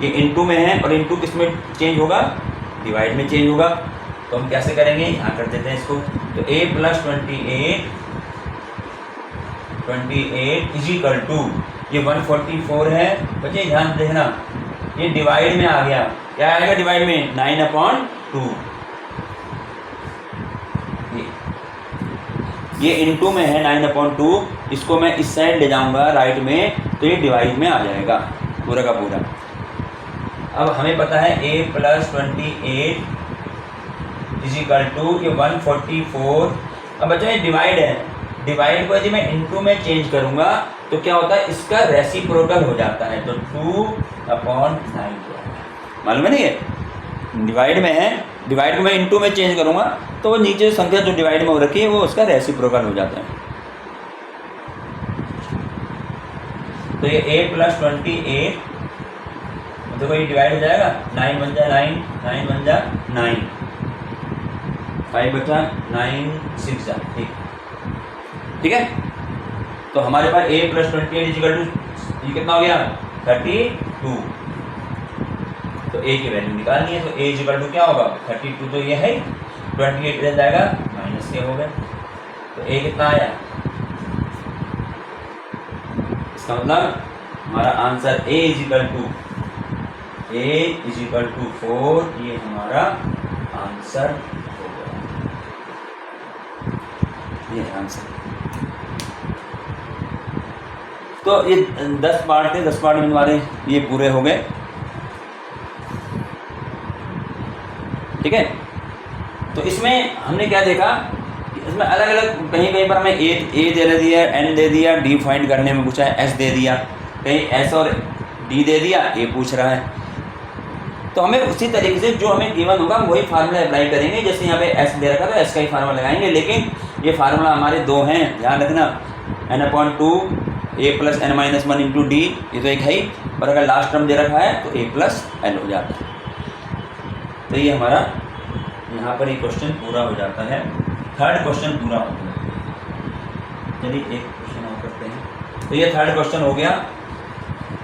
ये इनटू में है और इनटू किस में चेंज होगा, डिवाइड में चेंज होगा। तो हम कैसे करेंगे, यहाँ कर देते हैं इसको, तो a plus 28 is equal to, ये 144 है बच्चे, ध्यान देखना, ये डिवाइड में आ गया, क्या आएगा डिवाइड में 9 अपॉन 2, ये इनटू में है 9 अपॉन 2, इसको मैं इस साइड ले जाऊंगा राइट में, तो ये डिवाइड में आ जाएगा पूरा का पूरा। अब हमें पता है a plus 28 is equal to ये 144। अब बच्चों ये डिवाइड है, डिवाइड को यदि मैं इनटू में चेंज करूंगा तो क्या होता है, इसका रेसिप्रोकल हो जाता है, तो 2 अपॉन 9, मालूम है नहीं है, डिवाइड में है, डिवाइड को मैं इनटू में चेंज करूंगा तो वो नीचे संख्या जो डिवाइड में हो रखी है वो उसका रेसिप्रोकल हो जाता है। तो ये a प्लस 28, देखो ये डिवाइड हो जाएगा, 9 बन जाए 9 बन जाए 9, 5 बचा 9 6 जा, ठीक है। तो हमारे पास a प्लस 28 इक्वल टू, ये कितना हो गया 32, तो a की वैल्यू निकालनी है, तो a इक्वल टू क्या होगा 32, तो ये है 28 रह जाएगा, माइनस के हो गए, तो a कितना आया, इसका मतलब हमारा आंसर a इक्वल टू 4, ये हमारा आंसर हो गया, ये आंसर। तो ये 10 पार्ट थे, 10 पार्ट में हमारे ये पूरे हो गए, ठीक है। तो इसमें हमने क्या देखा, इसमें अलग अलग कहीं पर हमें ए दे दिया, n दे दिया, d फाइंड करने में पूछा है, s दे दिया, कहीं s और d दे दिया, a पूछ रहा है। तो हमें उसी तरीके से जो हमें गिवन होगा वही फार्मूला अप्लाई करेंगे, जैसे यहाँ पे s दे रखा तो s का ही फार्मूला लगाएंगे, लेकिन ये फार्मूला हमारे दो हैं, ध्यान रखना, n upon 2 a plus n minus 1 into D, ये तो एक है ही, और अगर लास्ट टर्म दे रखा है तो a प्लस n हो जाता है। तो ये हमारा यहाँ पर ये क्वेश्चन पूरा हो जाता है, थर्ड क्वेश्चन पूरा हो गया। चलिए एक क्वेश्चन और करते हैं, तो ये थर्ड क्वेश्चन हो गया।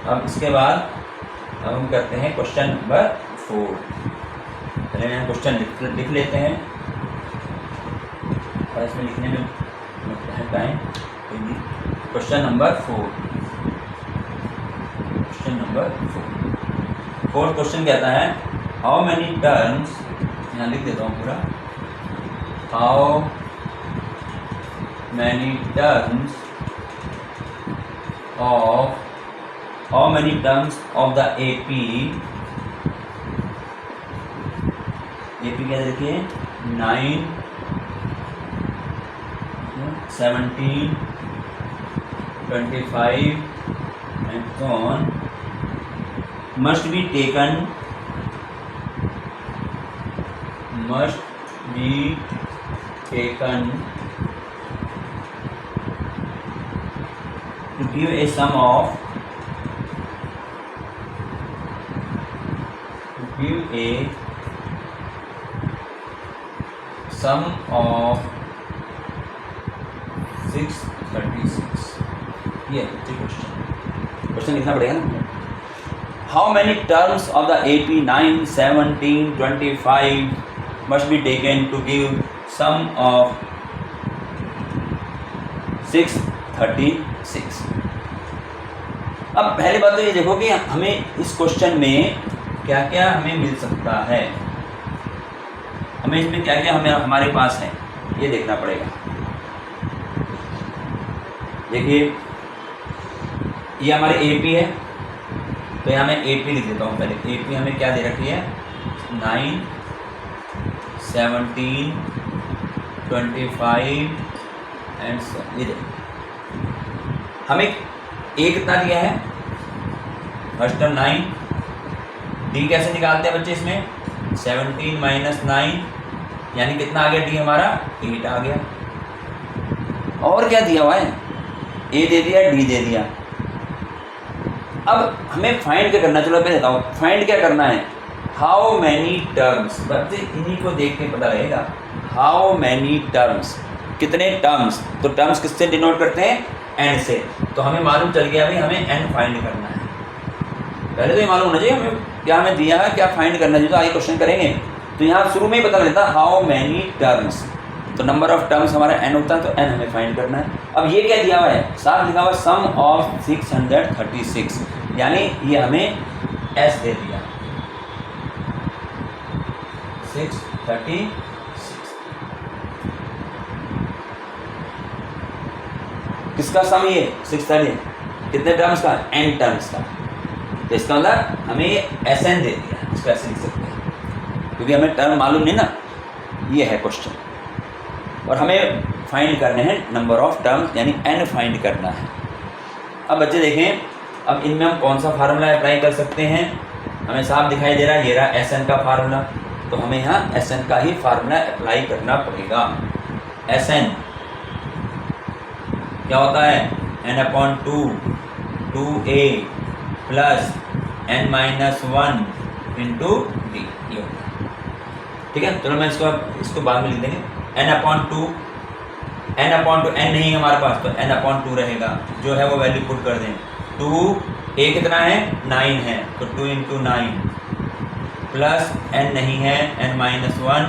अब इसके बाद अब हम करते हैं क्वेश्चन नंबर 4। पहले यहाँ क्वेश्चन लिख लेते हैं, और इसमें लिखने में लगता है time. Question number 4, question number 4, fourth question कहता है, हाउ मैनी टर्म्स, यहाँ लिख देता हूँ पूरा, how many terms of how many terms of the AP क्या देखिए 9, 17, 25 and so on must be taken to give a sum of 636. ये क्वेश्चन लिखना पड़ेगा ना. How many terms of the AP 9, 17, 25 must be taken to give sum of 636. अब पहली बात तो ये देखो कि हमें इस क्वेश्चन में क्या क्या हमें मिल सकता है, हमें इसमें क्या क्या हमारे पास है ये देखना पड़ेगा. देखिए ये हमारे AP है, तो यहाँ मैं AP लिख देता हूँ. पहले AP हमें क्या दे रखी है 9, 17, 25 एंड ये देखो हमें A कितना दिया है फर्स्ट टर्म 9. D कैसे निकालते हैं बच्चे इसमें 17 माइनस 9 यानी कितना आ गया D हमारा 8 आ गया. और क्या दिया हुआ है A दे दिया D दे दिया. अब हमें फाइंड क्या करना है, चलो मैं बताऊँ फाइंड क्या करना है. हाउ मैनी टर्म्स, बच्चे इन्हीं को देख के पता लगेगा. हाउ मैनी टर्म्स, कितने टर्म्स. तो टर्म्स किससे डिनोट करते हैं n से. तो हमें मालूम चल गया भाई हमें n फाइंड करना है. पहले तो ये मालूम होना चाहिए हमें क्या हमें दिया है क्या फाइंड करना चाहिए. तो आगे क्वेश्चन करेंगे तो यहाँ शुरू में ही पता लगता है हाउ मैनी टर्म्स. तो नंबर ऑफ टर्म्स हमारा n होता है तो n हमें फाइंड करना है. अब ये क्या दिया हुआ है साफ लिखा हुआ सम ऑफ 636 यानी ये हमें s दे दिया 636. किसका सम ये 630 कितने टर्म्स का n टर्म्स का. तो इसका मतलब हमें ये Sn दे दिया, इसको ऐसे लिख सकते हैं क्योंकि हमें टर्म मालूम नहीं ना. ये है क्वेश्चन और हमें फाइंड करने हैं नंबर ऑफ टर्म्स यानी n फाइंड करना है. अब बच्चे देखें अब इनमें हम कौन सा फार्मूला अप्लाई कर सकते हैं. हमें साफ दिखाई दे रहा है ये रहा Sn का फार्मूला. तो हमें यहाँ Sn का ही फार्मूला अप्लाई करना पड़ेगा. Sn क्या होता है n/2 2a plus n-1 into d. ये होता है. ठीक है चलो मैं इसको बाद में लिख देंगे. n/2 n नहीं है हमारे पास तो n/2 रहेगा जो है वो वैल्यू पुट कर दें. 2a कितना है 9 है तो 2 इंटू 9 प्लस n नहीं है n-1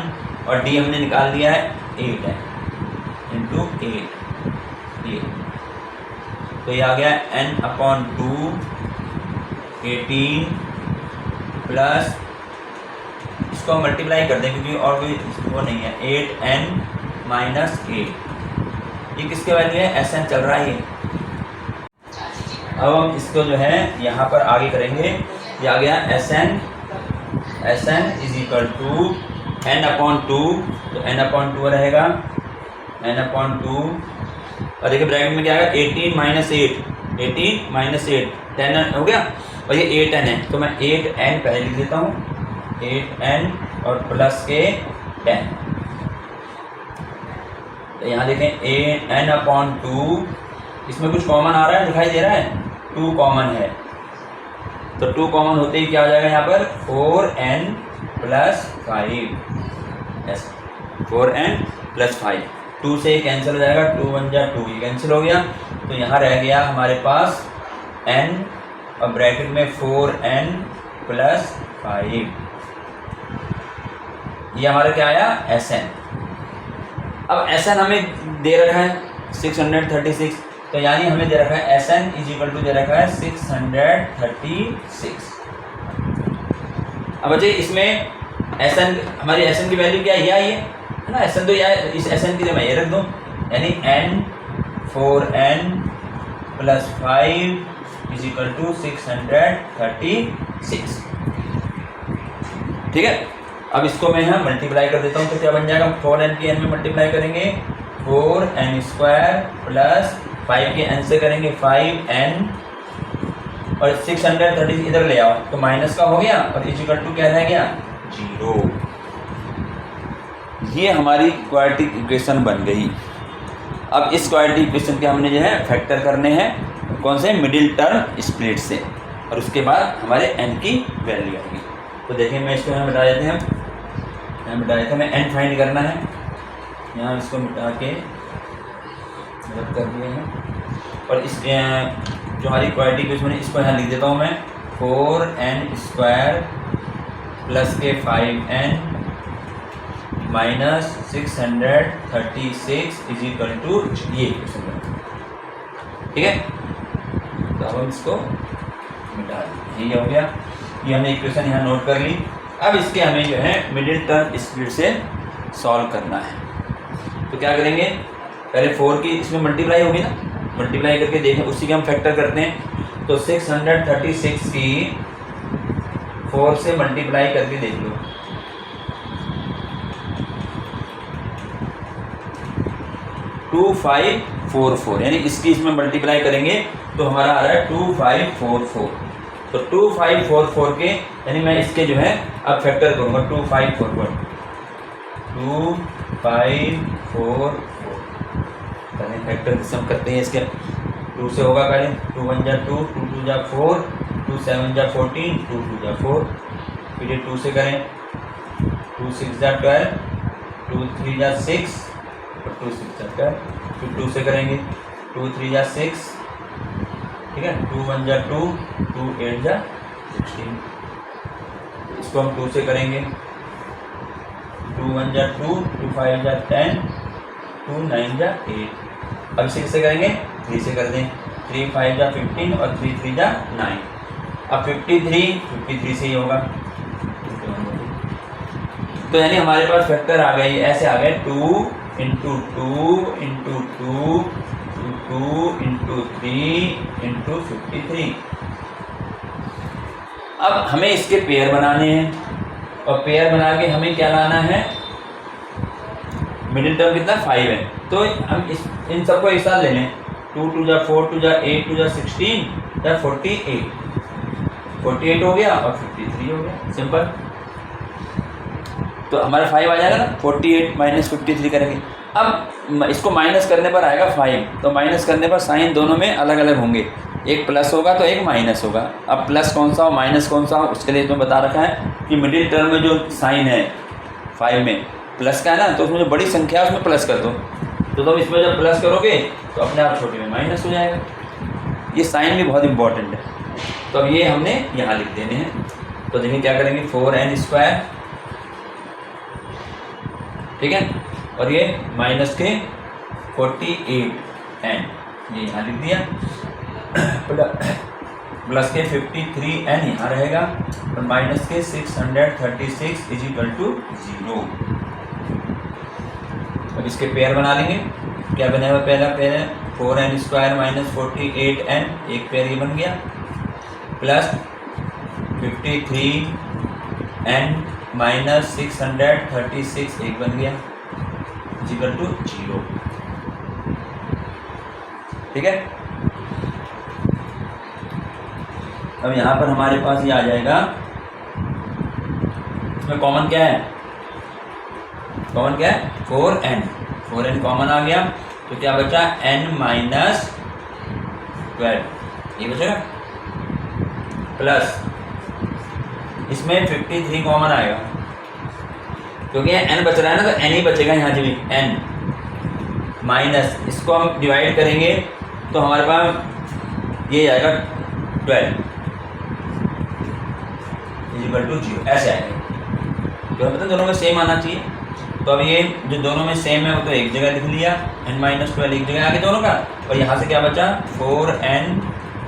और d हमने निकाल दिया है 8 है इंटू 8. ये तो ये आ गया n/2 18 प्लस इसको मल्टीप्लाई कर दें क्योंकि और कोई वो नहीं है 8n-8. ये किसके वैल्यू है Sn चल रहा है ये. अब हम इसको जो है यहाँ पर आगे करेंगे. ये आ गया Sn is equal to n/2 तो n/2 रहेगा n/2 और देखिए ब्रैकेट में क्या आएगा 18 - 8 10 हो गया और ये 8n है तो मैं 8n पहले लिख देता हूँ 8n और प्लस के 10. तो यहाँ देखें n/2 इसमें कुछ कॉमन आ रहा है दिखाई दे रहा है 2 कॉमन है तो 2 कॉमन होते ही क्या हो जाएगा यहाँ पर 4n + 5 4n + 5. 2 से कैंसिल हो जाएगा 2 × 1 = 2 ये कैंसिल हो गया. तो यहाँ रह गया हमारे पास n और ब्रैकेट में 4n + 5. ये हमारा क्या आया Sn. अब Sn हमें दे रखा है 636 तो यानी हमें दे रखा है Sn = दे रखा है 636. अब बच्चे इसमें Sn हमारी Sn की वैल्यू क्या है ये है ना. Sn तो इस Sn की जगह ये रख दूँ यानी n 4n plus 5 is equal to 636। ठीक है, अब इसको मैं यहाँ मल्टीप्लाई कर देता हूँ तो क्या बन जाएगा, 4n के n में मल्टीप्लाई करेंगे 4n स्क्वायर प्लस 5 के n से करेंगे 5n और 630 इधर ले आओ तो माइनस का हो गया और इज इक्वल टू क्या रह गया, 0। ये हमारी क्वाड्रेटिक इक्वेशन बन गई। अब इस क्वाड्रेटिक इक्वेशन के हमने जो है फैक्टर करने हैं कौन से, मिडिल टर्म स्प्लिट से, और उसके बाद हमारे n की वैल्यू आएगी। तो देखिए मैं इसको यहाँ मिटा देते हैं, यहाँ मिटा देते हैं, मैं n फाइंड करना है, यहाँ इसको मिटा के रद्द कर दिए हैं और इस जो हमारी क्वाड्रेटिक इक्वेशन है इसको यहाँ लिख देता हूँ मैं 4n स्क्वायर प्लस के 5n minus 636 is equal to ये इक्वेशन। ठीक है, तो अब हम इसको मिटा दें, ये हो गया, ये हमने इक्वेशन यहाँ नोट कर ली। अब इसके हमें जो है मिडिल टर्म स्प्लिट से सॉल्व करना है। तो क्या करेंगे, पहले 4 की इसमें मल्टीप्लाई होगी ना, मल्टीप्लाई करके देखें, उसी के हम फैक्टर करते हैं। तो 636 की 4 से मल्टीप्लाई करके देख लो, 2544, यानी इसकी इसमें मल्टीप्लाई करेंगे तो हमारा आ रहा है 2544। तो 2544 के यानी मैं इसके जो है अब फैक्टर करूँगा 2544 पहले फैक्टर सम करते हैं इसके, 2 से होगा पहले, 2 1 जा 2, 2 2 जा 4, 2 7 जा 14, 2 2 जा 4, फिर ये 2 से करें, 2 6 जा 12, 2 3 जा 6 और 2 6 जा 12, फिर 2 से करेंगे, 2 3 जा 6, ठीक है, 2 1 जा 2, 2 8 जा 16, इसको हम 2 से करेंगे, 2 1 जा 2, 2 5 जा 10, 2 9 जा 8। अब 6 से करेंगे, 3 से कर दें, 3 5 जा 15 और 3 3 जा 9। अब 53 से ही होगा, तो यानी हमारे पास फैक्टर आ गए, ऐसे आ गए 2 इंटू 2 इंटू 2 2 इंटू 3 इंटू 53। अब हमें इसके पेयर बनाने हैं और पेयर बना के हमें क्या लाना है, मिडिल टर्म कितना 5 है, तो हम इन सबको एक साथ ले लें, 2 2 जा 4, 2 जा 8, 2 जा 16 या 48 हो गया और 53 हो गया, सिंपल। तो हमारा 5 आ जाएगा ना, 48 माइनस 53 करेंगे। अब इसको माइनस करने पर आएगा 5, तो माइनस करने पर साइन दोनों में अलग अलग होंगे, एक प्लस होगा तो एक माइनस होगा। अब प्लस कौन सा हो माइनस कौन सा हो उसके लिए इसमें बता रखा है कि मिडिल टर्म में जो साइन है 5 में प्लस का है ना, तो उसमें जो बड़ी संख्या है उसमें प्लस कर दो, तो तुम इसमें जब प्लस करोगे तो अपने आप छोटे में माइनस हो जाएगा। ये साइन भी बहुत इंपॉर्टेंट है, तो अब ये हमने यहाँ लिख देने हैं। तो देखिए क्या करेंगे, 4n स्क्वायर, ठीक है, और ये माइनस के 48n, ये यहाँ लिख दिया, प्लस के 53n यहाँ रहेगा और माइनस के 636 इज इक्वल टू 0। अब इसके पेयर बना लेंगे, क्या बनेगा, पहला पेयर है 4n स्क्वायर माइनस 48n, एक पेयर ये बन गया, प्लस 53n माइनस 636 एक बन गया, इक्वल टू 0। ठीक है, अब यहाँ पर हमारे पास ये आ जाएगा, इसमें कॉमन क्या है, कॉमन क्या है 4n कॉमन आ गया, तो क्या बचा n माइनस 12, ये बचेगा, प्लस इसमें 53 कॉमन आएगा, क्योंकि n बच रहा है ना, तो n ही बचेगा यहाँ से भी, n माइनस इसको हम डिवाइड करेंगे तो हमारे पास ये आएगा 12 इक्वल टू 0, ऐसे आएगा। तो मतलब दोनों में सेम आना चाहिए, तो अब ये जो दोनों में सेम है वो तो एक जगह लिख लिया, n माइनस 12 एक जगह आगे दोनों का, और यहाँ से क्या बचा 4n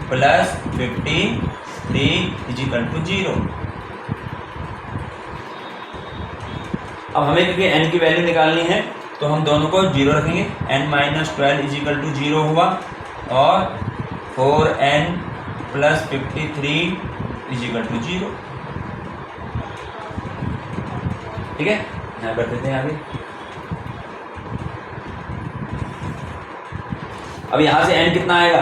प्लस 53 इक्वल टू 0। अब हमें क्योंकि n की वैल्यू निकालनी है तो हम दोनों को 0 रखेंगे, n-12 इजिकल टू 0 हुआ, और 4n प्लस 53 इजिकल टू 0। ठीक है, यहाँ कर देते हैं आगे। अब यहाँ से n कितना आएगा,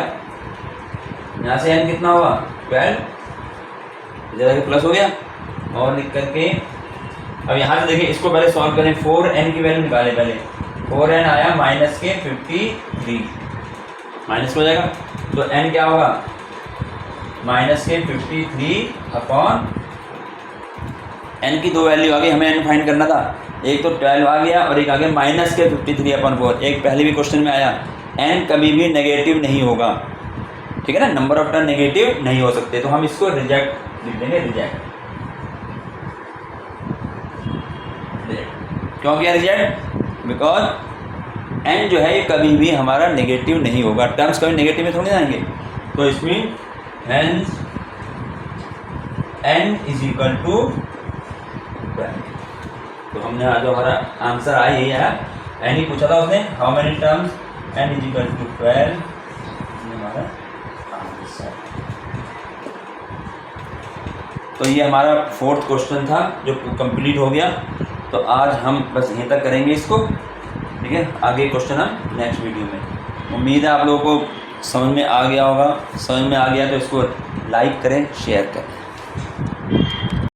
यहाँ से n कितना होगा 12, इधर प्लस हो गया, और लिख करके अब यहाँ से देखिए इसको पहले सॉल्व करें। 4n की वैल्यू निकाले पहले, 4n आया माइनस के 53, माइनस हो जाएगा, तो n क्या होगा माइनस के 53 अपॉन n की 2 वैल्यू आ गई, हमें n फाइंड करना था, एक तो 12 आ गया और एक आ गया माइनस के 53 अपॉन 4। एक पहले भी क्वेश्चन में आया n कभी भी नेगेटिव नहीं होगा, ठीक है ना, नंबर ऑफ टर्म नेगेटिव नहीं हो सकते, तो हम इसको रिजेक्ट लिख देंगे, रिजेक्ट। क्यों किया रिजेक्ट, बिकॉज n जो है ये कभी भी हमारा नेगेटिव नहीं होगा, टर्म्स कभी नेगेटिव में थोड़ी आएंगे, तो इसमें hence n is equal to 12। तो हमने जो हमारा आंसर आया यही है, n ही पूछा था उसने, how many terms, n is equal to 12, हमारा आंसर। तो ये हमारा 4th क्वेश्चन था जो कंप्लीट हो गया। तो आज हम बस यहीं तक करेंगे इसको, ठीक है, आगे क्वेश्चन हम नेक्स्ट वीडियो में। उम्मीद है आप लोगों को समझ में आ गया होगा, समझ में आ गया तो इसको लाइक करें, शेयर करें।